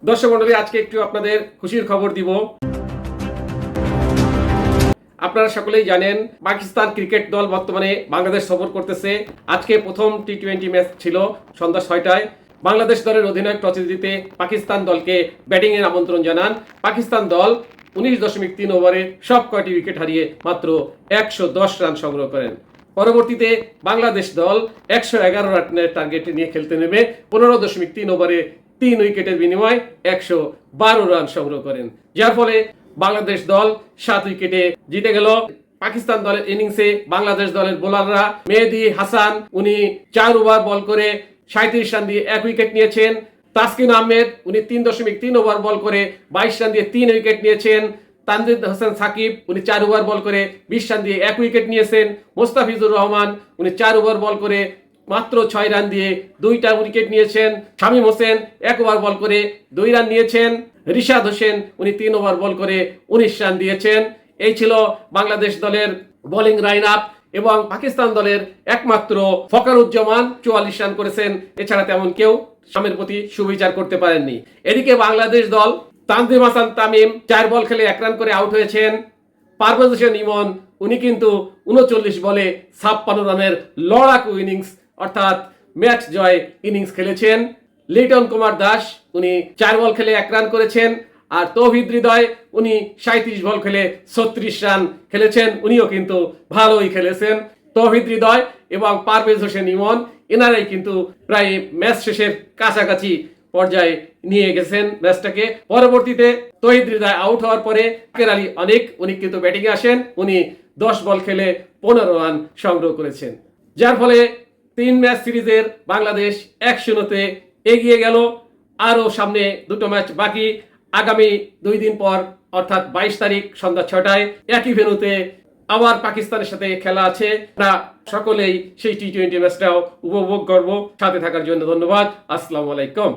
দর্শক মণ্ডলী, আজকে একটু আপনাদের খুশির খবর দিব। আপনারা সকলেই জানেন পাকিস্তান ক্রিকেট দল বর্তমানে বাংলাদেশ সফর করতেছে। আজকে প্রথম টি-20 ম্যাচ ছিল সন্ধ্যা 6টায়। বাংলাদেশ দলের অধিনায়ক টসে জিতে পাকিস্তান দলকে ব্যাটিং এর আমন্ত্রণ জানান। পাকিস্তান দল 19.3 ওভারে সব কয়টি উইকেট হারিয়ে মাত্র 110 রান সংগ্রহ করেন। পরবর্তীতে বাংলাদেশ দল 111 রানের টার্গেট নিয়ে খেলতে নেমে 15.3 ওভারে 3 উইকেটের বিনিময়ে 112 রান সংগ্রহ করেন, যার ফলে বাংলাদেশ দল 7 উইকেটে জিতে গেল। পাকিস্তান দলের ইনিংসে বাংলাদেশ দলের বোলাররা মেহেদী হাসান উনি 4 ওভার বল করে 37 রান দিয়ে 1 উইকেট নিয়েছেন। তাসকিন আহমেদ উনি 3.3 ওভার বল করে 22 রান দিয়ে 3 উইকেট নিয়েছেন। তানজিদ হাসান সাকিব উনি 4 ওভার বল করে 20 রান দিয়ে 1 উইকেট নিয়েছেন। মোস্তাফিজুর রহমান উনি 4 ওভার বল করে মাত্র 6 রান দিয়ে 2টা উইকেট নিয়েছেন। শামীম হোসেন 1 ওভার বল করে 2 রান নিয়েছেন। রিশাদ হোসেন উনি 3 ওভার বল করে 19 রান দিয়েছেন। এই ছিল বাংলাদেশ দলের বোলিং লাইন আপ। এবং পাকিস্তান দলের একমাত্র ফখরুজ্জামান 44 রান করেছেন, এছাড়া তেমন কেউ শামের প্রতি সুবিচার করতে পারেননি। এদিকে বাংলাদেশ দল তানজিম হাসান তামিম 4 বল খেলে 1 রান করে আউট হয়েছেন। পারভেজ হোসেন ইমন উনি কিন্তু 39 বলে 56 রানের লড়াকু ইনিংস অর্থাৎ ম্যাচ জয় ইনিংস খেলেছেন। লিটন কুমার দাস উনি 4 বল খেলে 1 রান করেছেন। আর তৌহিদ হৃদয় উনি 37 বল খেলে 36 রান খেলেছেন, উনিও কিন্তু ভালোই খেলেছেন। তৌহিদ হৃদয় এবং পারভেজ হোসেন ইমন এনারাই কিন্তু প্রায় ম্যাচ শেষের কাছাকাছি পর্যায়ে নিয়ে গেছেন ম্যাচটাকে। পরবর্তীতে তৌহিদ হৃদয় আউট হওয়ার পরে আকের আলী অনেক উনি কিন্তু ব্যাটিংয়ে আসেন, উনি 10 বল খেলে 15 রান সংগ্রহ করেছেন, যার ফলে 3 ম্যাচ সিরিজের বাংলাদেশ 1-0-তে এগিয়ে গেল। আরও সামনে 2টো ম্যাচ বাকি। আগামী 2 দিন পর অর্থাৎ 22 তারিখ সন্ধ্যা 6টায় একই ভেন্যুতে আবার পাকিস্তানের সাথে খেলা আছে। আমরা সকলেই সেই টি-20 ম্যাচটাও উপভোগ করব। সাথে থাকার জন্য ধন্যবাদ। আসসালামু আলাইকুম।